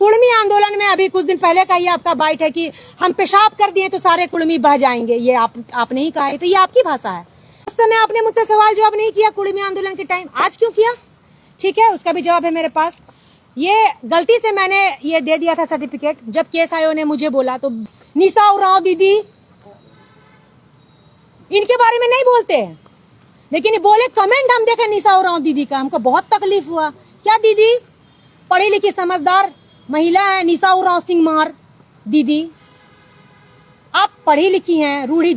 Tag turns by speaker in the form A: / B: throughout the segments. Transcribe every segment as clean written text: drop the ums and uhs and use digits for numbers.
A: कुड़मी आंदोलन में अभी कुछ दिन पहले का ये आपका बाइट है कि हम पेशाब कर दिए तो सारे कुड़मी बह जाएंगे, ये आपने ही कहा है, तो ये आपकी भाषा है। उस समय आपने मुझसे सवाल जवाब नहीं किया कुड़मी आंदोलन के टाइम, आज क्यों किया? ठीक है, उसका भी जवाब है मेरे पास। ये गलती से मैंने ये दे दिया था सर्टिफिकेट, जब केस आयो ने मुझे बोला तो निशा उरांव दीदी इनके बारे में नहीं बोलते हैं, लेकिन बोले कमेंट हम देखे निशा उरांव दीदी का, हमको बहुत तकलीफ हुआ। क्या दीदी पढ़ी लिखी समझदार महिला है, निशा उरांव सिंह मार दीदी, आप पढ़ी लिखी हैं, रूढ़ी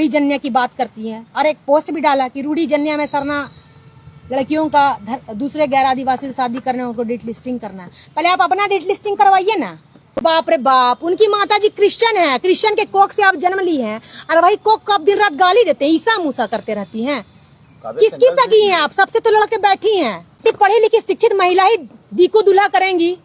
A: जन्य की बात करती हैं। और एक पोस्ट भी डाला कि रूढ़ी जन्य में सरना लड़कियों का दूसरे गैर आदिवासी से शादी करने, उनको डेट लिस्टिंग करना है। पहले आप अपना डेट लिस्टिंग करवाइए ना। बाप रे बाप, उनकी माताजी क्रिश्चियन है, क्रिश्चियन के कोख से आप जन्म ली हैं, और वही कोख को आप दिन रात गाली देते हैं, ईसा मूसा करते रहती हैं। किसकी सगी हैं आप? सबसे तो लड़के बैठी हैं। पढ़ी लिखी शिक्षित महिला ही दीकू दूल्हा करेंगी,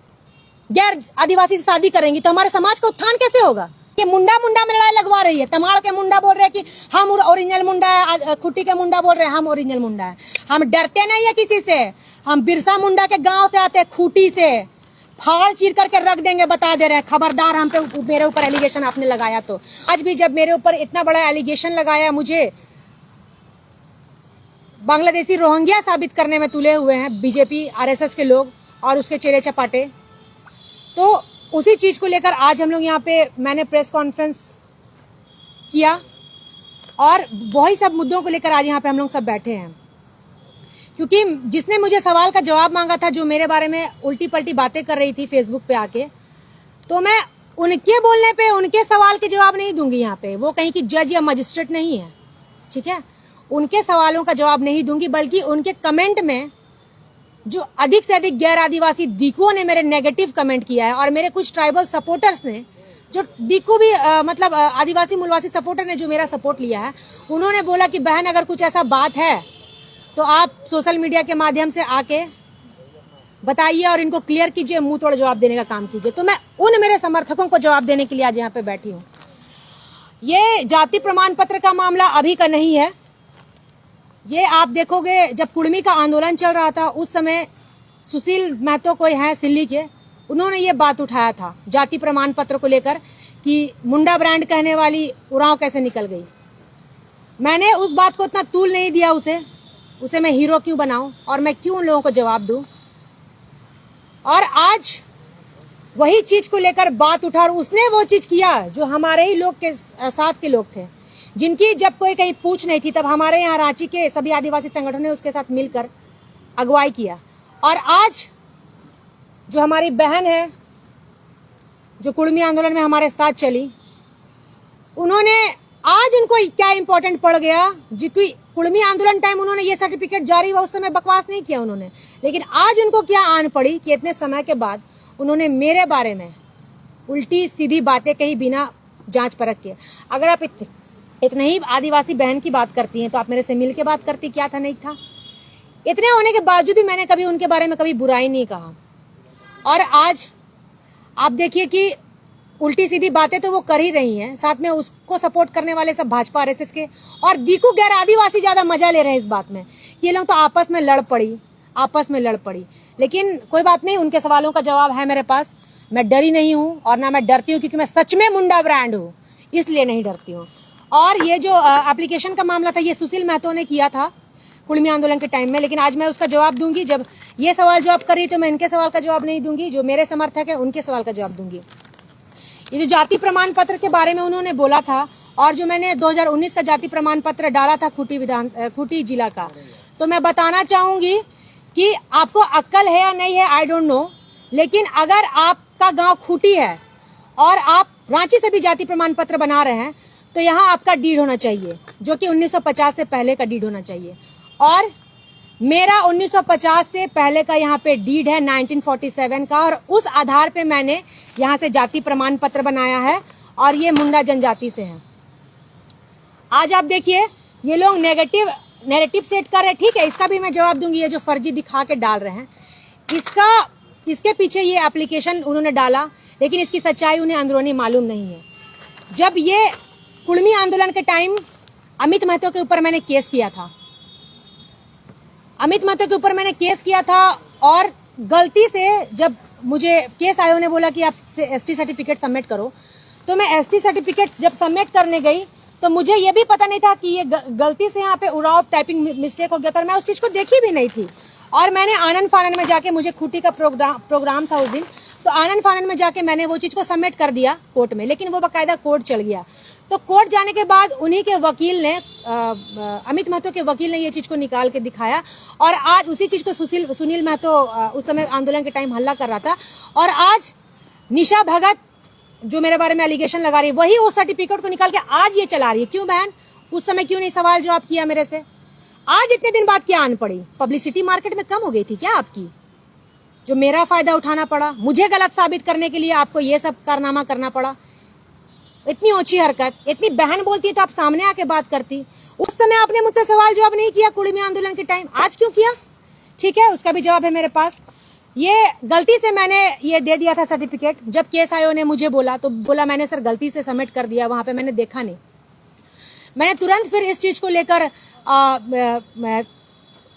A: गैर आदिवासी से शादी करेंगी, तो हमारे समाज का उत्थान कैसे होगा? ये मुंडा में लड़ाई लगवा रही है। तमाड़ के मुंडा बोल रहे हैं कि हम ओरिजिनल मुंडा है, खुट्टी के मुंडा बोल रहे हैं हम ओरिजिनल मुंडा है। हम डरते नहीं है किसी से, हम बिरसा मुंडा के गांव से आते हैं, खूटी से फाड़ चीर करके रख देंगे, बता दे रहे हैं। खबरदार, हम पे मेरे ऊपर एलिगेशन आपने लगाया तो। आज भी जब मेरे ऊपर इतना बड़ा एलिगेशन लगाया, मुझे बांग्लादेशी रोहिंग्या साबित करने में तुले हुए हैं बीजेपी आरएसएस के लोग और उसके चेले चपाटे, तो उसी चीज को लेकर आज हम लोग यहाँ पे मैंने प्रेस कॉन्फ्रेंस किया और वही सब मुद्दों को लेकर आज यहाँ पे हम लोग सब बैठे हैं। क्योंकि जिसने मुझे सवाल का जवाब मांगा था, जो मेरे बारे में उल्टी पलटी बातें कर रही थी फेसबुक पे आके, तो मैं उनके बोलने पे उनके सवाल के जवाब नहीं दूंगी यहाँ पे। वो कहीं की जज या मजिस्ट्रेट नहीं है, ठीक है? उनके सवालों का जवाब नहीं दूंगी, बल्कि उनके कमेंट में जो अधिक से अधिक गैर आदिवासी दीकुओं ने मेरे नेगेटिव कमेंट किया है, और मेरे कुछ ट्राइबल सपोर्टर्स ने, जो दीकू भी मतलब आदिवासी मूलवासी सपोर्टर ने जो मेरा सपोर्ट लिया है, उन्होंने बोला कि बहन अगर कुछ ऐसा बात है तो आप सोशल मीडिया के माध्यम से आके बताइए और इनको क्लियर कीजिए, मुंह तोड़ जवाब देने का काम कीजिए। तो मैं उन मेरे समर्थकों को जवाब देने के लिए आज यहाँ पे बैठी हूँ। ये जाति प्रमाण पत्र का मामला अभी का नहीं है। ये आप देखोगे, जब कुड़मी का आंदोलन चल रहा था उस समय सुशील महतो कोई है सिल्ली के, उन्होंने ये बात उठाया था जाति प्रमाण पत्र को लेकर कि मुंडा ब्रांड कहने वाली उरांव कैसे निकल गई। मैंने उस बात को इतना तूल नहीं दिया, उसे मैं हीरो क्यों बनाऊं और मैं क्यों उन लोगों को जवाब दूं। और आज वही चीज को लेकर बात उठा, और उसने वो चीज किया जो हमारे ही लोग के साथ के लोग थे, जिनकी जब कोई कहीं पूछ नहीं थी, तब हमारे यहाँ रांची के सभी आदिवासी संगठनों ने उसके साथ मिलकर अगुवाई किया। और आज जो हमारी बहन है, जो कुड़मी आंदोलन में हमारे साथ चली, उन्होंने आज उनको क्या इंपॉर्टेंट पड़ गया, जिसकी कुड़मी आंदोलन टाइम उन्होंने ये सर्टिफिकेट जारी हुआ उस समय बकवास नहीं किया उन्होंने, लेकिन आज उनको क्या आन पड़ी कि इतने समय के बाद उन्होंने मेरे बारे में उल्टी सीधी बातें कही बिना जांच परख के। अगर आप इतने ही आदिवासी बहन की बात करती हैं तो आप मेरे से मिल के बात करती, क्या था नहीं था। इतने होने के बावजूद भी मैंने कभी उनके बारे में कभी बुराई नहीं कहा। और आज आप देखिए कि उल्टी सीधी बातें तो वो कर ही रही हैं, साथ में उसको सपोर्ट करने वाले सब भाजपा आरएसएस के और दीकू गैर आदिवासी ज्यादा मजा ले रहे हैं इस बात में। ये लोग तो आपस में लड़ पड़ी। लेकिन कोई बात नहीं, उनके सवालों का जवाब है मेरे पास। मैं डरी नहीं हूँ और ना मैं डरती हूँ, क्योंकि मैं सच में मुंडा ब्रांड हूँ, इसलिए नहीं डरती हूँ। और ये जो एप्लीकेशन का मामला था, ये सुशील महतो ने किया था कुड़मी आंदोलन के टाइम में, लेकिन आज मैं उसका जवाब दूंगी। जब ये सवाल जवाब कर रही तो मैं इनके सवाल का जवाब नहीं दूंगी, जो मेरे समर्थक है उनके सवाल का जवाब दूंगी। ये जो जाति प्रमाण पत्र के बारे में उन्होंने बोला था, और जो मैंने 2019 का जाति प्रमाण पत्र डाला था खूंटी जिला का, तो मैं बताना चाहूंगी कि आपको अक्ल है या नहीं है आई डोंट नो, लेकिन अगर आपका गांव खूंटी है और आप रांची से भी जाति प्रमाण पत्र बना रहे हैं, तो यहाँ आपका डीड होना चाहिए, जो कि 1950 से पहले का डीड होना चाहिए। और मेरा 1950 से पहले का यहाँ पे डीड है 1947 का, और उस आधार पे मैंने यहाँ से जाति प्रमाण पत्र बनाया है, और ये मुंडा जनजाति से है। आज आप देखिए ये लोग नेगेटिव सेट कर रहे हैं, ठीक है, इसका भी मैं जवाब दूंगी। ये जो फर्जी दिखा के डाल रहे हैं, इसके पीछे ये एप्लीकेशन उन्होंने डाला, लेकिन इसकी सच्चाई उन्हें अंदरूनी मालूम नहीं है। जब ये कुड़मी आंदोलन के टाइम अमित महतो के ऊपर मैंने केस किया था, और गलती से जब मुझे केस आयोग ने बोला कि आप एसटी सर्टिफिकेट सबमिट करो, तो मैं एसटी सर्टिफिकेट जब सबमिट करने गई तो मुझे ये भी पता नहीं था कि ये गलती से यहाँ पे उराव टाइपिंग मिस्टेक हो गया था, मैं उस चीज को देखी भी नहीं थी। और मैंने आनंद फानन में जाके, मुझे खूटी का प्रोग्राम था उस दिन, तो आनंद फानन में जाके मैंने वो चीज को सबमिट कर दिया कोर्ट में, लेकिन वो बाकायदा कोर्ट चल गया। तो कोर्ट जाने के बाद उन्हीं के वकील ने, अमित महतो के वकील ने ये चीज को निकाल के दिखाया, और आज उसी चीज को सुनील महतो उस समय आंदोलन के टाइम हल्ला कर रहा था, और आज निशा भगत जो मेरे बारे में एलिगेशन लगा रही है, वही उस सर्टिफिकेट को निकाल के आज ये चला रही है। क्यों बहन, उस समय क्यों नहीं सवाल जवाब किया मेरे से? आज इतने दिन बाद क्या आन पड़ी? पब्लिसिटी मार्केट में कम हो गई थी क्या आपकी, जो मेरा फायदा उठाना पड़ा? मुझे गलत साबित करने के लिए आपको ये सब कारनामा करना पड़ा? इतनी ऊंची हरकत, इतनी बहन बोलती है तो आप सामने आके बात करती। उस समय आपने मुझसे सवाल जवाब नहीं किया कुड़मी आंदोलन के टाइम, आज क्यों किया? ठीक है, उसका भी जवाब है मेरे पास। ये गलती से मैंने ये दे दिया था सर्टिफिकेट। जब केस आयोग ने मुझे बोला तो बोला मैंने सर गलती से सबमिट कर दिया, वहां पे मैंने देखा नहीं। मैंने तुरंत फिर इस चीज को लेकर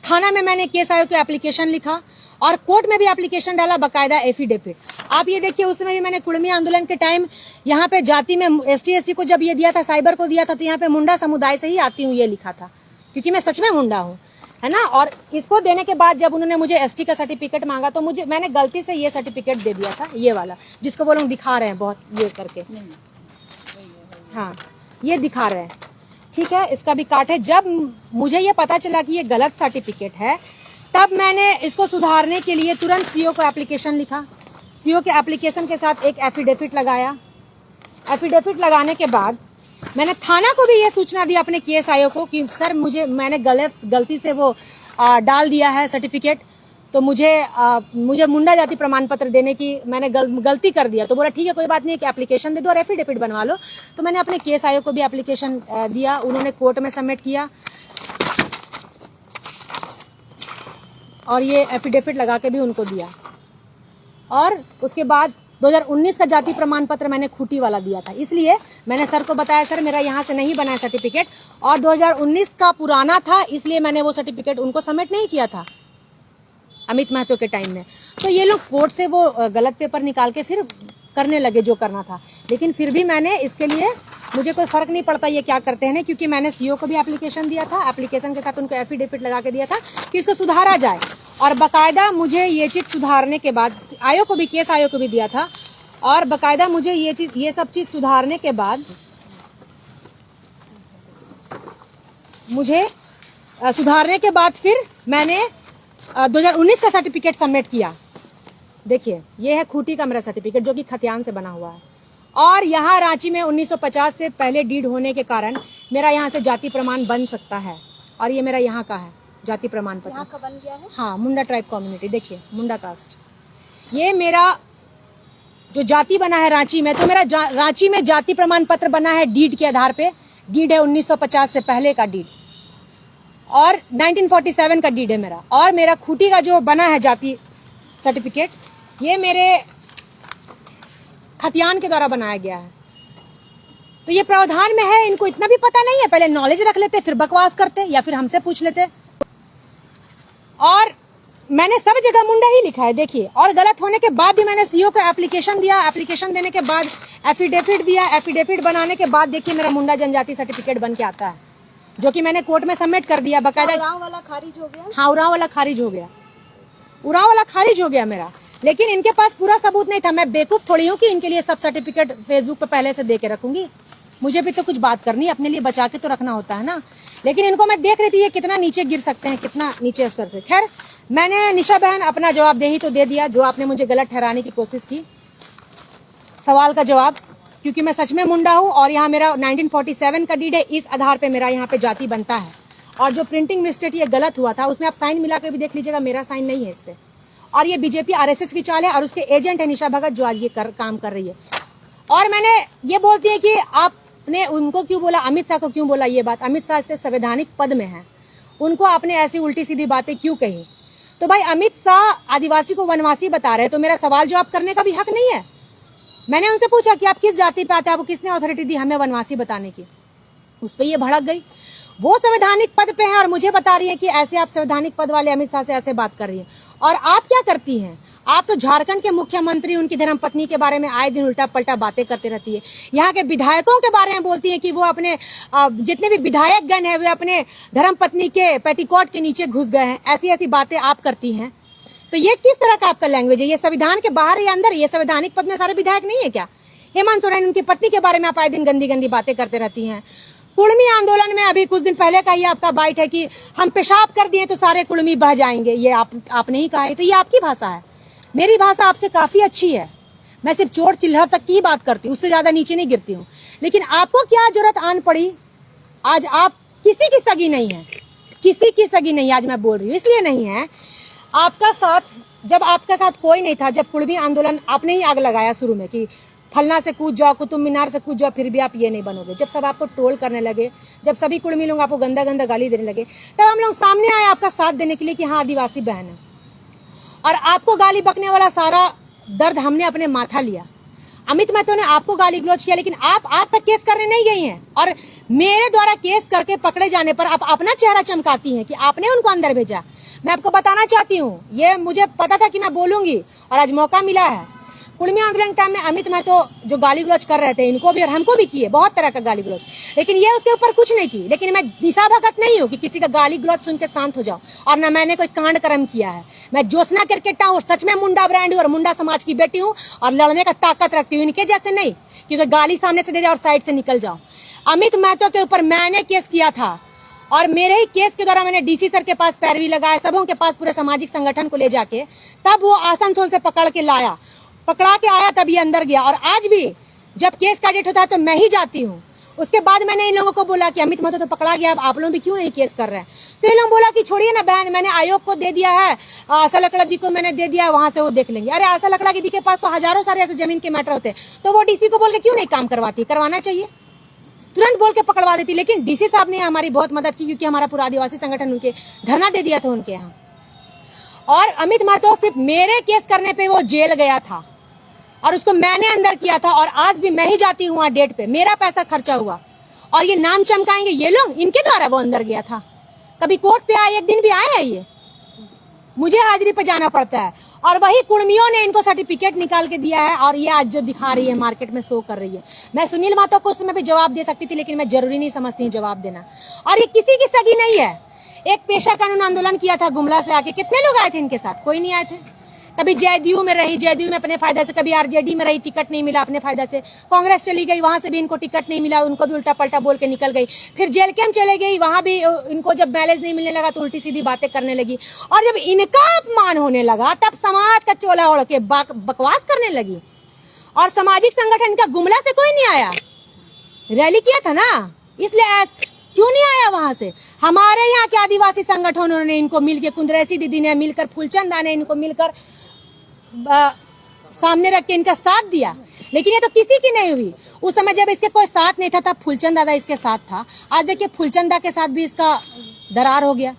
A: थाना में मैंने केस आयोग को एप्लीकेशन लिखा और कोर्ट में भी एप्लीकेशन डाला, बाकायदा एफिडेविट। आप ये देखिए, उस समय भी मैंने कुड़मी आंदोलन के टाइम यहाँ पे जाति में ST/SC को जब ये दिया था, साइबर को दिया था, तो यहाँ पे मुंडा समुदाय से ही आती हूँ ये लिखा था, क्योंकि मैं सच में मुंडा हूँ, है ना। और इसको देने के बाद जब उन्होंने मुझे ST का सर्टिफिकेट मांगा तो मैंने गलती से ये सर्टिफिकेट दे दिया था, ये वाला जिसको वो लोग दिखा रहे हैं बहुत ये करके, हाँ ये दिखा रहे हैं, ठीक है। इसका भी काट है। जब मुझे ये पता चला कि ये गलत सर्टिफिकेट है, तब मैंने इसको सुधारने के लिए तुरंत CO को एप्लीकेशन लिखा। CO के एप्लीकेशन के साथ एक एफिडेविट लगाया। एफिडेविट लगाने के बाद मैंने थाना को भी ये सूचना दी अपने केस आयोग को कि सर मैंने गलती से वो डाल दिया है सर्टिफिकेट, तो मुझे मुंडा जाति प्रमाण पत्र देने की मैंने गलती कर दिया। तो बोला ठीक है कोई बात नहीं, एक एप्लीकेशन दे दो और एफिडेविट बनवा लो। तो मैंने अपने केस आयोग को भी एप्लीकेशन दिया, उन्होंने कोर्ट में सबमिट किया और ये एफिडेविट लगा के भी उनको दिया। और उसके बाद 2019 का जाति प्रमाण पत्र मैंने खूटी वाला दिया था, इसलिए मैंने सर को बताया सर मेरा यहाँ से नहीं बना है सर्टिफिकेट, और 2019 का पुराना था, इसलिए मैंने वो सर्टिफिकेट उनको सबमिट नहीं किया था अमित महतो के टाइम में। तो ये लोग कोर्ट से वो गलत पेपर निकाल के फिर करने लगे जो करना था। लेकिन फिर भी मैंने इसके लिए, मुझे कोई फर्क नहीं पड़ता ये क्या करते हैं, क्योंकि मैंने CO को भी एप्लीकेशन दिया था, एप्लीकेशन के साथ उनको एफिडेविट लगा के दिया था कि इसको सुधारा जाए। और बाकायदा मुझे ये चीज सुधारने के बाद आयोग को भी, केस आयोग को भी दिया था, और बाकायदा मुझे ये सब चीज सुधारने के बाद फिर मैंने 2019 का सर्टिफिकेट सबमिट किया। देखिए ये है खूटी का मेरा सर्टिफिकेट जो कि खतियान से बना हुआ है, और यहाँ रांची में 1950 से पहले डीड होने के कारण मेरा यहाँ से जाति प्रमाण बन सकता है, और ये मेरा यहाँ का है जाति प्रमाण पत्र। यहाँ का बन गया है, हाँ, मुंडा ट्राइब कम्युनिटी, देखिए मुंडा कास्ट। ये मेरा जो जाति बना है रांची में, तो मेरा रांची में जाति प्रमाण पत्र बना है डीड के आधार पे। डीड है 1950 से पहले का डीड, और 1947 का डीड है मेरा। और मेरा खूटी का जो बना है जाति सर्टिफिकेट, ये मेरे खतियान के द्वारा बनाया गया है। तो ये प्रावधान में है, इनको इतना भी पता नहीं है, पहले नॉलेज रख लेते फिर बकवास करते, या फिर हमसे पूछ लेते। और मैंने सब जगह मुंडा ही लिखा है, देखिए। और गलत होने के बाद भी मैंने CO को एप्लीकेशन दिया, एप्लीकेशन देने के बाद एफिडेविट दिया, एफिडेविट बनाने के बाद देखिए मेरा मुंडा जनजाति सर्टिफिकेट बन के आता है, जो कि मैंने कोर्ट में सबमिट कर दिया बाकायदा। उरांव वाला खारिज हो गया, हाँ उरांव वाला खारिज हो गया, उरांव वाला खारिज हो गया मेरा। लेकिन इनके पास पूरा सबूत नहीं था। मैं बेवकूफ थोड़ी हूँ कि इनके लिए सब सर्टिफिकेट फेसबुक पे पहले से दे के रखूंगी। मुझे भी तो कुछ बात करनी, अपने लिए बचा के तो रखना होता है ना। लेकिन इनको मैं देख रही थी ये कितना नीचे गिर सकते हैं, कितना नीचे स्तर से। खैर, मैंने निशा बहन अपना जवाब दे ही तो दे दिया, जो आपने मुझे गलत ठहराने की कोशिश की सवाल का जवाब, क्योंकि मैं सच में मुंडा हूँ और यहाँ मेरा 1947 का डीड है, इस आधार पे मेरा यहाँ पे जाति बनता है। और जो प्रिंटिंग मिस्टेक ये गलत हुआ था, उसमें आप साइन मिला के भी देख लीजिएगा, मेरा साइन नहीं है इस पे। और ये BJP RSS की चाल है, और उसके एजेंट है निशा भगत, जो आज ये काम कर रही है। और मैंने ये बोलती है कि आपने उनको क्यों बोला, अमित शाह को क्यों बोला ये बात। अमित शाह से संवैधानिक पद में है, उनको आपने ऐसी उल्टी सीधी बातें क्यों कही। तो भाई अमित शाह आदिवासी को वनवासी बता रहे, तो मेरा सवाल जवाब करने का भी हक नहीं है। मैंने उनसे पूछा कि आप किस जाति पे आते हैं, आपको किसने अथॉरिटी दी हमें वनवासी बताने की। उस पर ये भड़क गई। वो संवैधानिक पद पे है और मुझे बता रही है कि ऐसे आप संवैधानिक पद वाले अमित शाह से ऐसे बात कर रही है। और आप क्या करती हैं, आप तो झारखंड के मुख्यमंत्री, उनकी धर्मपत्नी के बारे में आए दिन उल्टा पलटा बातें करते रहती है। यहाँ के विधायकों के बारे में बोलती है कि वो अपने जितने भी विधायक गण है वे अपने धर्मपत्नी के पेटीकोट के नीचे घुस गए हैं। ऐसी ऐसी बातें आप करती हैं। तो ये किस तरह का आपका लैंग्वेज है? ये संविधान के बाहर या अंदर? ये संवैधानिक पद में सारे विधायक नहीं है क्या? हेमंत सोरेन, उनकी पत्नी के बारे में आप आए दिन गंदी गंदी बातें करते रहती हैं। कुड़मी आंदोलन में अभी कुछ दिन पहले का ही आपका बाइट है कि हम पेशाब कर दिए तो सारे कुड़मी बह जाएंगे। ये आपने ही कहा है। तो ये आपकी भाषा है। मेरी भाषा आपसे काफी अच्छी है। मैं सिर्फ चोट चिल्हर तक की बात करती हूँ, उससे ज्यादा नीचे नहीं गिरती हूँ। लेकिन आपको क्या जरूरत आन पड़ी? आज आप किसी की सगी नहीं है, किसी की सगी नहीं। आज मैं बोल रही हूँ इसलिए नहीं है, आपका साथ जब आपका साथ कोई नहीं था, जब कुड़मी आंदोलन आपने ही आग लगाया शुरू में कि फलना से कूद जाओ, कुतुब मीनार से कूद जाओ, फिर भी आप ये नहीं बनोगे। जब सब आपको ट्रोल करने लगे, जब सभी कुड़मी लोग आपको गंदा गंदा गाली देने लगे, तब हम लोग सामने आए आपका साथ देने के लिए कि हाँ आदिवासी बहन है। और आपको गाली बकने वाला सारा दर्द हमने अपने माथा लिया। अमित महतो ने आपको गाली गलौज किया, लेकिन आप आज तक केस करने नहीं गई हैं। और मेरे द्वारा केस करके पकड़े जाने पर आप अपना चेहरा चमकाती हैं कि आपने उनको अंदर भेजा। मैं आपको बताना चाहती हूँ, ये मुझे पता था कि मैं बोलूंगी और आज मौका मिला है। कुड़मी आंदोलन टाइम में अमित महतो जो गाली गलौज कर रहे थे, इनको भी और हमको भी किए बहुत तरह का गाली गलौज, लेकिन ये उसके ऊपर कुछ नहीं की। लेकिन मैं दिशा भगत नहीं हूँ कि किसी का गाली गलौज सुन के शांत हो जाओ। और न मैंने कोई कांड कर्म किया है। मैं ज्योत्सना क्रिकेटा हूँ, सच में मुंडा ब्रांड हूँ और मुंडा समाज की बेटी हूँ और लड़ने का ताकत रखती हूँ। इनके जैसे नहीं क्योंकि गाली सामने से दे जाओ और साइड से निकल जाओ। अमित महतो के ऊपर मैंने केस किया था और मेरे ही केस के द्वारा मैंने डीसी सर के पास पैरवी लगाया, सबों के पास, पूरे सामाजिक संगठन को ले जाके, तब वो आसनसोल से पकड़ के लाया, पकड़ा के आया, तब ये अंदर गया। और आज भी जब केस का डेट होता है तो मैं ही जाती हूँ। उसके बाद मैंने इन लोगों को बोला कि अमित महतो तो पकड़ा गया, अब आप लोग भी क्यों नहीं केस कर रहे हैं? तो इन लोग बोला कि छोड़िए ना बहन, मैंने आयोग को दे दिया है, आशा लकड़ा दी को मैंने दे दिया है, वहां से वो देख लेंगे। अरे आशा लकड़ा दी के पास तो हजारों सारे ऐसे जमीन के मैटर होते, तो वो डीसी को बोल के क्यों नहीं काम करवाती? करवाना चाहिए, तुरंत बोल के पकड़वा देती। लेकिन डीसी साहब ने हमारी बहुत मदद की क्योंकि हमारा पूरा आदिवासी संगठन उनके धरना दे दिया था उनके यहाँ। और अमित महतो सिर्फ मेरे केस करने पे वो जेल गया था और उसको मैंने अंदर किया था। और आज भी मैं ही जाती हूँ वहां डेट पे, मेरा पैसा खर्चा हुआ। और ये नाम चमकाएंगे ये लोग, इनके द्वारा वो अंदर गया था। कभी कोर्ट पे आए, एक दिन भी आए हैं ये? मुझे हाजिरी पे जाना पड़ता है। और वही कुड़मियों ने इनको सर्टिफिकेट निकाल के दिया है और ये आज जो दिखा रही है मार्केट में शो कर रही है। मैं सुनील महतो को उस समय भी जवाब दे सकती थी, लेकिन मैं जरूरी नहीं समझती हूँ जवाब देना। और ये किसी की सगी नहीं है। एक पेशा कानून आंदोलन किया था गुमला से आके, कितने लोग आए थे इनके साथ? कोई नहीं आए थे। कभी जदयू में रही, जदयू में अपने फायदे से, कभी आरजेडी में रही, टिकट नहीं मिला अपने फायदे से, कांग्रेस चली गई, वहां से भी इनको टिकट नहीं मिला, उनको भी उल्टा पलटा बोल के निकल गई। फिर जेल कैंप चले गई, वहां भी इनको जब बैलेंस नहीं मिलने लगा तो उल्टी सीधी बातें करने लगी। और जब इनका अपमान होने लगा तब समाज का चोला ओढ़ के बकवास करने लगी। और सामाजिक संगठन का गुमला से कोई नहीं आया, रैली किया था ना, इसलिए क्यों नहीं आया वहां से? हमारे यहाँ के आदिवासी संगठनों ने इनको मिलकर, कुंदरेसी दीदी ने मिलकर, फूलचंद ने इनको मिलकर सामने रख के इनका साथ दिया। लेकिन ये तो किसी की नहीं हुई। उस समय जब इसके कोई साथ नहीं था तब फूलचंद दादा इसके साथ था। आज देखिए फूलचंद दादा के साथ भी इसका दरार हो गया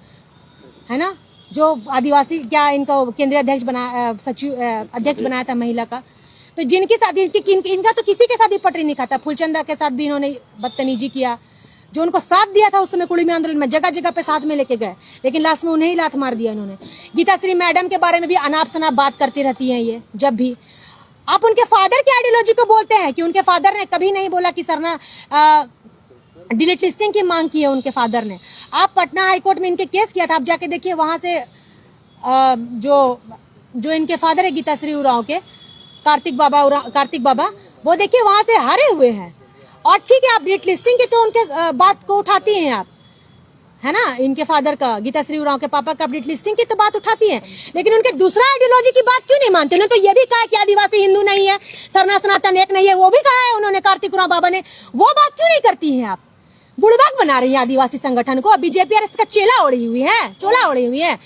A: है ना। जो आदिवासी क्या इनका केंद्रीय अध्यक्ष बनाया, सचिव अध्यक्ष बनाया था महिला का, तो जिनके साथ इनका तो किसी के साथ ही पटरी नहीं खाता। फूलचंद दादा के साथ भी इन्होंने बदतमीजी किया। जो उनको साथ दिया था उस समय कुड़मी आंदोलन में, जगह जगह पे साथ में लेके गए, लेकिन लास्ट में उन्हें ही लात मार दिया इन्होंने। गीताश्री मैडम के बारे में भी अनाप शनाप बात करती रहती हैं ये। जब भी आप उनके फादर की आइडियोलॉजी को बोलते हैं कि उनके फादर ने कभी नहीं बोला कि सरना डिलीट लिस्टिंग की मांग की है उनके फादर ने। आप पटना हाईकोर्ट में इनके केस किया था, आप जाके देखिए वहां से जो इनके फादर है गीताश्री उरांव के, कार्तिक बाबा, वो देखिए वहां से हारे हुए हैं। और ठीक है, आप डिलीट लिस्टिंग की तो उनके बात को उठाती हैं आप, है ना, इनके फादर का, गीताश्री उरांव के पापा का डिलीट लिस्टिंग की तो बात उठाती हैं, लेकिन उनके दूसरा आइडियोलॉजी की बात क्यों नहीं मानते? उन्होंने तो ये भी कहा कि आदिवासी हिंदू नहीं है, सरना सनातन एक नहीं है, वो भी कहा है उन्होंने, कार्तिक उरांव बाबा ने। वो बात क्यों नहीं करती हैं आप? बुड़बाक बना रही है आदिवासी संगठन को। बीजेपी और इसका चेला ओढ़ी हुई है, चोला ओढ़ी हुई है।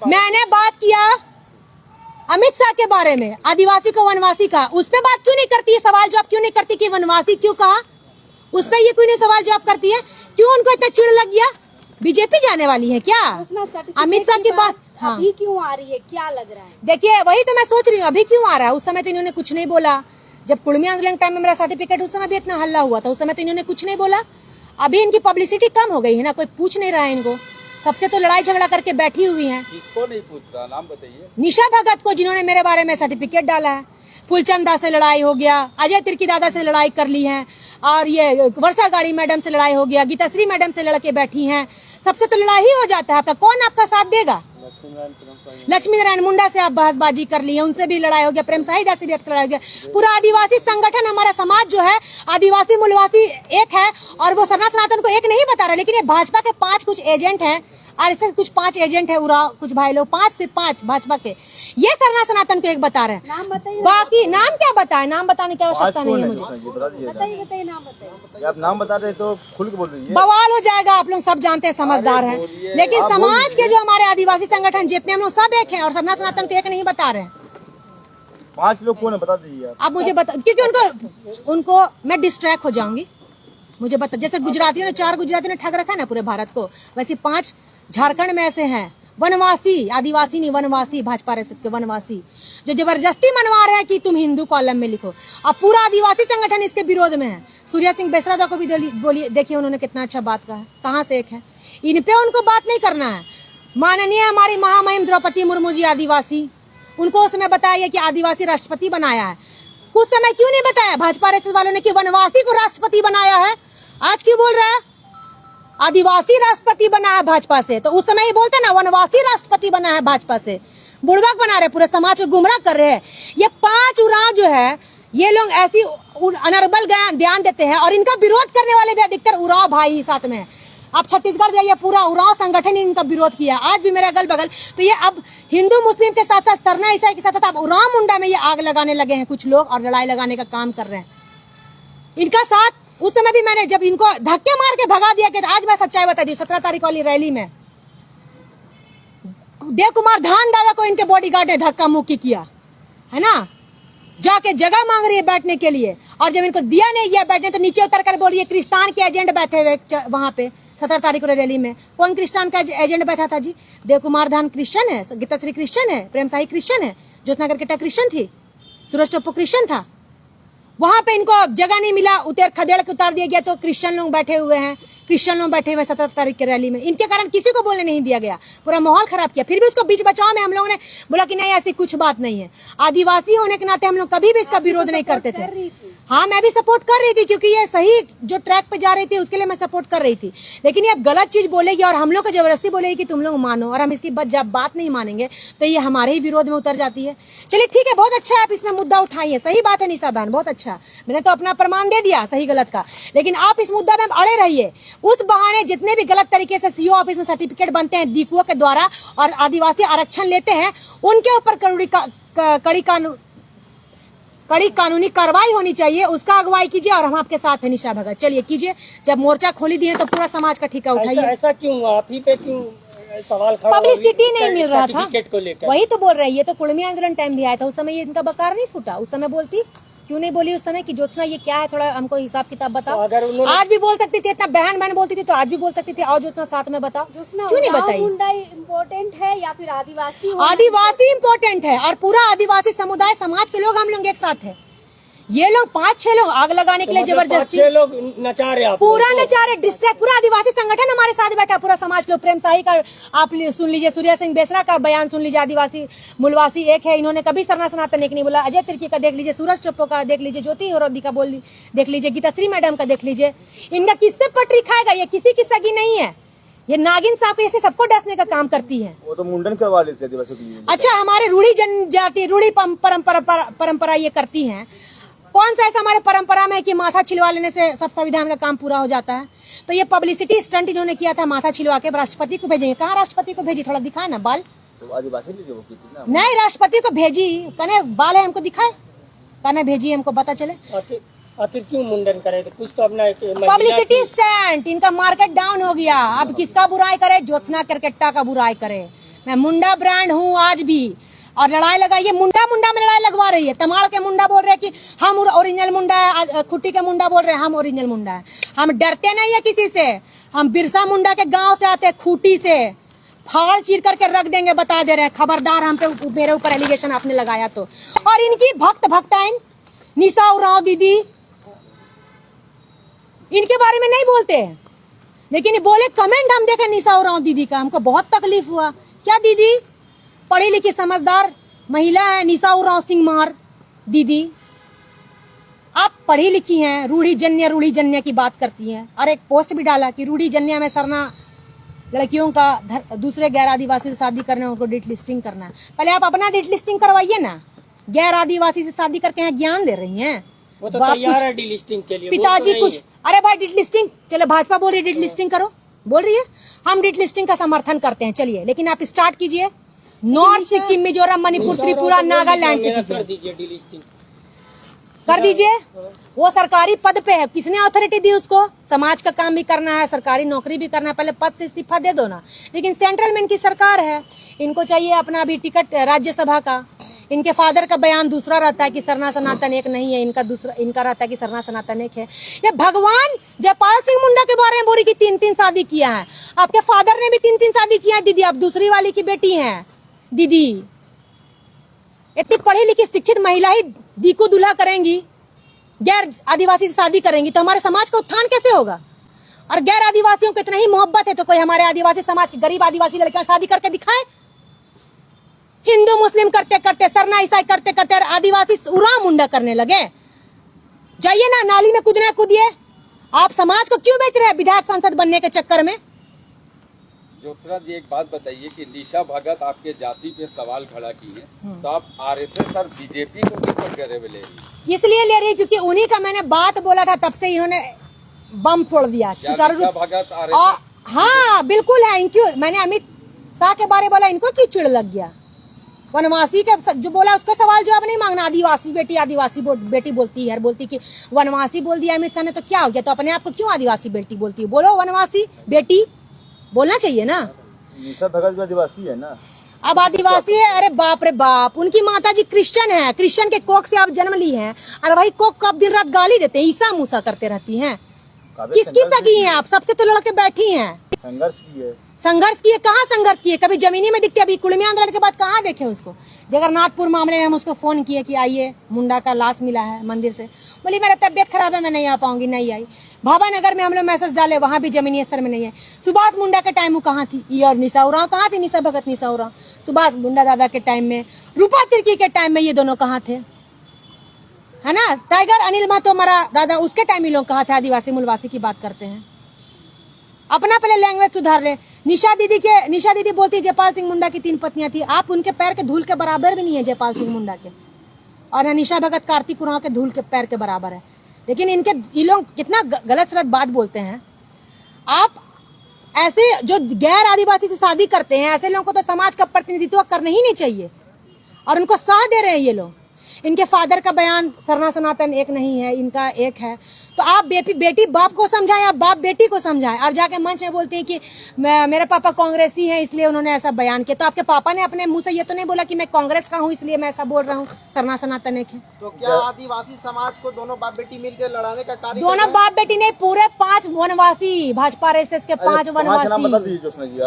A: मैंने बात किया अमित शाह के बारे में, आदिवासी को वनवासी कहा, उस पर बात क्यों नहीं करती है? सवाल जवाब क्यों नहीं करती कि वनवासी क्यों कहा? उस पर ये कोई नहीं सवाल जवाब करती है। क्यों उनको इतना चिड़ लग गया? बीजेपी जाने वाली है क्या? अमित शाह की बात
B: अभी क्यों आ रही है, क्या लग रहा है?
A: देखिए वही तो मैं सोच रही हूँ, अभी क्यों आ रहा है? उस समय तो इन्होंने कुछ नहीं बोला। जब कुड़मी आंदोलन टाइम में मेरा सर्टिफिकेट, उस समय भी इतना हल्ला हुआ था, उस समय तो इन्होंने कुछ नहीं बोला। अभी इनकी पब्लिसिटी कम हो गई है ना, कोई पूछ नहीं रहा है इनको। सबसे तो लड़ाई झगड़ा करके बैठी हुई हैं।
C: किसको नहीं पूछ रहा, नाम बताइए।
A: निशा भगत को, जिन्होंने मेरे बारे में सर्टिफिकेट डाला है। फुलचंद दास से लड़ाई हो गया, अजय तिर्की दादा से लड़ाई कर ली है, और ये वर्षा गाड़ी मैडम से लड़ाई हो गया, गीताश्री मैडम से लड़के बैठी हैं। सबसे तो लड़ाई ही हो जाता है आपका, कौन आपका साथ देगा? लक्ष्मी नारायण मुंडा से आप बहसबाजी कर ली है, उनसे भी लड़ाई हो गया, प्रेम साहिदा से भी लड़ाई हो गया। पूरा आदिवासी संगठन, हमारा समाज जो है आदिवासी मूलवासी एक है, और वो सरना सनातन को एक नहीं बता रहा। लेकिन ये भाजपा के 5 कुछ एजेंट हैं, आरएसएस कुछ 5 एजेंट है, उराव कुछ भाई लोग 5 से 5 भाजपा के, ये सरना सनातन को एक बता रहे हैं।
B: नाम बताइए।
A: बाकी नाम क्या बताए, नाम बताने की आवश्यकता नहीं है मुझे।
B: बताइए नाम बताइए।
C: आप नाम बता रहे तो खुल के बोल रही है।
A: बवाल हो जाएगा, आप लोग सब जानते हैं, समझदार हैं। लेकिन समाज के जो हमारे आदिवासी संगठन जितने हम लोग सब एक हैं, और सरना सनातन को एक नहीं बता रहे हैं।
C: 5 लोग कौन है बता दीजिए
A: आप मुझे बता, क्योंकि उनको मैं डिस्ट्रैक्ट हो जाऊंगी। मुझे बता, जैसे गुजरातियों ने 4 गुजरातियों ने ठग रखा है ना पूरे भारत को, वैसे 5 झारखंड में ऐसे हैं वनवासी, आदिवासी नहीं वनवासी, भाजपा आरएसएस के वनवासी, जो जबरदस्ती मनवा रहे हैं कि तुम हिंदू कॉलम में लिखो। अब पूरा आदिवासी संगठन इसके विरोध में है। सूर्या सिंह बेसरा को भी बोलिए, देखिए उन्होंने कितना अच्छा बात कहा है, कहाँ से एक है। इन पे उनको बात नहीं करना है। माननीय हमारी महामहिम द्रौपदी मुर्मू जी आदिवासी, उनको उस समय बताया कि आदिवासी राष्ट्रपति बनाया है। कुछ समय क्यों नहीं बताया भाजपा आरएसएस वालों ने कि वनवासी को राष्ट्रपति बनाया है? आज क्यों बोल रहा है आदिवासी राष्ट्रपति बना है भाजपा से? तो उस समय ही बोलते ना वनवासी राष्ट्रपति बना है भाजपा से। बुड़बक बना रहे, पूरे समाज को गुमराह कर रहे हैं। ये 5 उराव जो है, ये लोग ऐसी अनर्बल ध्यान देते हैं, और इनका विरोध करने वाले भी अधिकतर उराव भाई ही साथ में है। आप छत्तीसगढ़ जाइए, पूरा उराव संगठन इनका विरोध किया। आज भी मेरे अगल बगल, तो ये अब हिंदू मुस्लिम के साथ साथ सरना ईसाई के साथ साथ अब उराव मुंडा में ये आग लगाने लगे हैं कुछ लोग, और लड़ाई लगाने का काम कर रहे हैं इनका साथ। उस समय भी मैंने जब इनको धक्के मार के भगा दिया कि आज मैं सच्चाई बता दी, 17 तारीख वाली रैली में देव कुमार धान दादा को इनके बॉडीगार्ड ने धक्का मुक्की किया है ना, जाके जगह मांग रही है बैठने के लिए, और जब इनको दिया नहीं गया बैठने तो नीचे उतर कर बोलिए क्रिस्तान के एजेंट बैठे हुए वहां पे 17 तारीख को रैली में। कौन क्रिस्तान का एजेंट बैठा था जी? देव कुमार धान क्रिश्चियन है, गीताश्री क्रिश्चियन है, प्रेम साही क्रिश्चियन है, ज्योत्सना करकेटा क्रिश्चियन थी, सूरज टोप्पो क्रिश्चियन था। वहां पे इनको जगह नहीं मिला, उतर खदेड़ के उतार दिया गया, तो क्रिश्चियन लोग बैठे हुए हैं, क्रिश्चियन लोग बैठे हुए 17 तारीख की रैली में। इनके कारण किसी को बोलने नहीं दिया गया, पूरा माहौल खराब किया। फिर भी उसको बीच बचाव में हम लोगों ने बोला कि नहीं ऐसी कुछ बात नहीं है। आदिवासी होने के नाते हम लोग कभी भी इसका विरोध नहीं करते थे। हाँ, मैं भी सपोर्ट कर रही थी, क्योंकि ये सही जो ट्रैक पे जा रही थी उसके लिए मैं सपोर्ट कर रही थी। लेकिन ये अब गलत चीज बोलेगी और हम लोग को जबरदस्ती बोलेगी कि तुम लोग मानो, और हम इसकी जब बात नहीं मानेंगे तो ये हमारे ही विरोध में उतर जाती है। चलिए ठीक है, बहुत अच्छा है आप इसमें मुद्दा उठाइए, सही बात है निशा बहन, बहुत अच्छा। मैंने तो अपना प्रमाण दे दिया सही गलत का, लेकिन आप इस मुद्दा में अड़े रहिए। उस बहाने जितने भी गलत तरीके से सीओ ऑफिस में सर्टिफिकेट बनते हैं दीकुओं के द्वारा और आदिवासी आरक्षण लेते हैं, उनके ऊपर कड़ी कानूनी कार्रवाई होनी चाहिए। उसका अगुवाई कीजिए, और हम आपके साथ हैं निशा भगत। चलिए कीजिए, जब मोर्चा खोली दिए तो पूरा समाज का ठिका उठाइए।
D: ऐसा क्यों आप ही पे क्यों सवाल खड़ा?
A: पब्लिसिटी नहीं मिल रहा था,
D: को लेकर
A: वही तो बोल रही है। तो कुड़मी आंदोलन टाइम भी आया था, उस समय ये इनका बकार नहीं फूटा। उस समय बोलती क्यों नहीं बोली उस समय कि ज्योत्सना ये क्या है, थोड़ा हमको हिसाब किताब बताओ।
D: अगर
A: आज भी बोल सकती थी, इतना बहन बोलती थी तो आज भी बोल सकती थी, और ज्योत्सना साथ में बताओ, क्यों नहीं बताई?
B: मुंडा इम्पोर्टेंट है या फिर आदिवासी?
A: आदिवासी इम्पोर्टेंट है, और पूरा आदिवासी समुदाय समाज के लोग हम लोग एक साथ है। ये लोग 5-6 लोग आग लगाने के लिए जबरदस्ती,
D: 6 लोग नचा रहे,
A: पूरा नचा रहे, डिस्ट्रैक्ट। पूरा आदिवासी संगठन हमारे साथ बैठा, पूरा समाज के लोग। प्रेम साही का आप सुन लीजिए, सूर्या सिंह बेसरा का बयान सुन लीजिए, आदिवासी मूलवासी एक है, इन्होंने कभी सरना सनातन एक नहीं बोला। अजय तिर्की का देख लीजिए, सूरज टोप्पो का देख लीजिए, ज्योति होरोदी का देख लीजिए, गीताश्री मैडम का देख लीजिए। इनका किससे पटरी खाएगा? ये किसी की सगी नहीं है, ये नागिन सांप ऐसे सबको डसने का काम करती है।
C: वो तो मुंडन करवा लेते हैं आदिवासियों के लिए।
A: अच्छा, हमारे रूढ़ी जनजाति रूढ़ी परंपरा ये करती है। कौन सा ऐसा हमारे परंपरा में है कि माथा छिलवा लेने से सब संविधान का काम पूरा हो जाता है? तो ये पब्लिसिटी स्टंट इन्होंने किया था, माथा छिलवा के राष्ट्रपति को भेजेंगे। कहाँ राष्ट्रपति को भेजी? थोड़ा दिखाए ना बाल।
C: तो आदिवासी ने जो की थी ना,
A: नहीं, राष्ट्रपति को भेजी, कने बाल है हमको दिखाए, कने भेजी हमको पता चले।
D: आखिर क्यों मुंडन करे? तो कुछ तो अपना
A: पब्लिसिटी स्टंट, इनका मार्केट डाउन हो गया। अब किसका बुराई करे? ज्योत्सना करकेट्टा का बुराई करे। मैं मुंडा ब्रांड हूँ आज भी, और लड़ाई लगाइए। मुंडा में लड़ाई लगवा रही है। तमाड़ के मुंडा बोल रहे हैं कि हम ओरिजिनल मुंडा है, खुट्टी के मुंडा बोल रहे हैं हम ओरिजिनल मुंडा है। हम डरते नहीं है किसी से। हम बिरसा मुंडा के गांव से आते, खूटी से फाड़ चीर करके रख देंगे, बता दे रहे हैं। खबरदार हम पे मेरे ऊपर एलिगेशन आपने लगाया तो। और इनकी भक्ताइन निशा उरांव दीदी, इनके बारे में नहीं बोलते। लेकिन ये बोले कमेंट हम देखे निशा उरांव दीदी का, हमको बहुत तकलीफ हुआ। क्या दीदी पढ़ी लिखी समझदार महिला है निशा उरांव सिंह दीदी, आप पढ़ी लिखी हैं, रूढ़ी जन्य की बात करती हैं, और एक पोस्ट भी डाला कि रूढ़ी जन्य में सरना लड़कियों का दूसरे गैर आदिवासी से शादी करने उनको डिट लिस्टिंग करना है। पहले आप अपना डिट लिस्टिंग करवाइए ना, गैर आदिवासी से शादी करके यहाँ ज्ञान दे रही हैं।
D: वो तो तैयार है डिलिस्टिंग के लिए,
A: पिताजी
D: वो तो
A: कुछ, अरे भाई डिट लिस्टिंग, चलो भाजपा बोल रही डिट लिस्टिंग करो, बोल रही है, हम डिट लिस्टिंग का समर्थन करते हैं, चलिए, लेकिन आप स्टार्ट कीजिए नॉर्थ सिक्किम, मिजोरम, मणिपुर, त्रिपुरा, नागालैंड से
D: कर
A: कीजिए,
D: दीजिए डिलिस्टिंग।
A: कर दीजिए। वो सरकारी पद पे है, किसने अथॉरिटी दी उसको? समाज का काम भी करना है, सरकारी नौकरी भी करना है, पहले पद से इस्तीफा दे दो ना। लेकिन सेंट्रल में इनकी सरकार है, इनको चाहिए अपना भी टिकट राज्यसभा का। इनके फादर का बयान दूसरा रहता है कि सरना सनातन एक नहीं है, इनका रहता है कि सरना सनातन एक है। ये भगवान जयपाल सिंह मुंडा के बारे में बोली कि 3-3 शादी किया है, आपके फादर ने भी 3-3 शादी किया है दीदी, आप दूसरी वाली की बेटी हैं दीदी। इतनी पढ़ी लिखी शिक्षित महिला ही दी को दूल्हा करेंगी, गैर आदिवासी से शादी करेंगी, तो हमारे समाज का उत्थान कैसे होगा? और गैर आदिवासियों को इतना ही मोहब्बत है तो कोई हमारे आदिवासी समाज के गरीब आदिवासी लड़कियां शादी करके दिखाए। हिंदू मुस्लिम करते करते, सरना ईसाई करते करते आदिवासी उरांव मुंडा करने लगे। जाइए ना नाली में कूदिए। आप समाज को क्यों बेच रहे हैं विधायक सांसद बनने के चक्कर में?
E: ज्योत्सना जी, एक बात बताइए कि निशा भगत आपके जाति पे सवाल खड़ा की है, तो आप आरएसएस और बीजेपी को क्यों कटघरे में ले रही है?
A: इसलिए ले रही क्योंकि उन्हीं का मैंने बात बोला था, तब से इन्होंने बम फोड़ दिया सुचारू रूप से।
E: भगत आरएसएस?
A: हाँ बिल्कुल है। इनको मैंने अमित शाह के बारे बोला, इनको क्यों चिड़ लग गया? वनवासी के जो बोला उसका सवाल जवाब नहीं मांगना। आदिवासी बेटी बोलती है, बोलती कि वनवासी बोल दिया अमित शाह ने तो क्या हो गया, तो अपने आप को क्यों आदिवासी बेटी बोलती है? बोलो वनवासी बेटी, बोलना चाहिए ना।
C: निशा भगत भी आदिवासी है ना।
A: अब आदिवासी है, अरे बाप रे बाप, उनकी माता जी क्रिश्चियन है, क्रिश्चियन के कोख से आप जन्म ली हैं, और भाई कोख को आप दिन रात गाली देते हैं, ईसा मूसा करते रहती हैं। किसकी सगी हैं आप? सबसे तो लड़के बैठी हैं। संघर्ष किए, कहाँ संघर्ष किए? कभी जमीनी में दिखते, अभी कुड़मी आंदोलन के बाद कहाँ देखे उसको? जगन्नाथपुर मामले में हम उसको फोन किए कि आइए, मुंडा का लाश मिला है मंदिर से, बोली मेरा तबियत खराब है, मैं नहीं आ पाऊंगी, नहीं आई। भाभानगर में हम लोग मैसेज डाले, वहां भी जमीनी स्तर में नहीं है। सुभाष मुंडा के टाइम में कहाँ थी ये? और निशा उरांव कहाँ थी? निशा भगत, निशा उरांव सुभाष मुंडा दादा के टाइम में, रूपा तिर्की के टाइम में ये दोनों कहाँ थे? है ना, टाइगर अनिल महतो हमारा दादा, उसके टाइम में लोग कहाँ थे? आदिवासी मूलवासी की बात करते हैं। अपना पहले लैंग्वेज सुधार ले। निशा दीदी बोलती जयपाल सिंह मुंडा की 3 पत्नियां थी। आप उनके पैर के धूल के बराबर भी नहीं है जयपाल सिंह मुंडा के, और निशा भगत कार्तिक उरांव के धूल के पैर के बराबर है। लेकिन ये लोग कितना गलत सलत बात बोलते हैं। आप ऐसे जो गैर आदिवासी से शादी करते हैं, ऐसे लोगों को तो समाज का प्रतिनिधित्व करना ही नहीं चाहिए, और उनको साथ दे रहे हैं ये लोग। इनके फादर का बयान सरना सनातन एक नहीं है, इनका एक है। तो आप बेटी बाप को समझाएं, आप बाप बेटी को समझाएं, और जाके मंच में बोलते हैं कि मेरे पापा कांग्रेसी हैं इसलिए उन्होंने ऐसा बयान किया। तो आपके पापा ने अपने मुंह से ये तो नहीं बोला कि मैं कांग्रेस का हूँ इसलिए मैं ऐसा बोल रहा हूँ, सरना सनातन एक है।
F: तो क्या आदिवासी समाज को दोनों बाप बेटी मिलकर लड़ाने का कार्य?
A: दोनों बाप बेटी नहीं, पूरे 5 वनवासी, भाजपा आरएसएस के 5 वनवासी।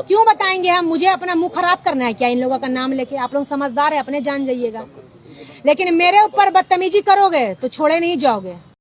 A: क्यों बताएंगे हम? मुझे अपना मुंह खराब करना है क्या इन लोगों का नाम लेके? आप लोग समझदार है, अपने जान जाइएगा, लेकिन मेरे ऊपर बदतमीजी करोगे तो छोड़े नहीं जाओगे।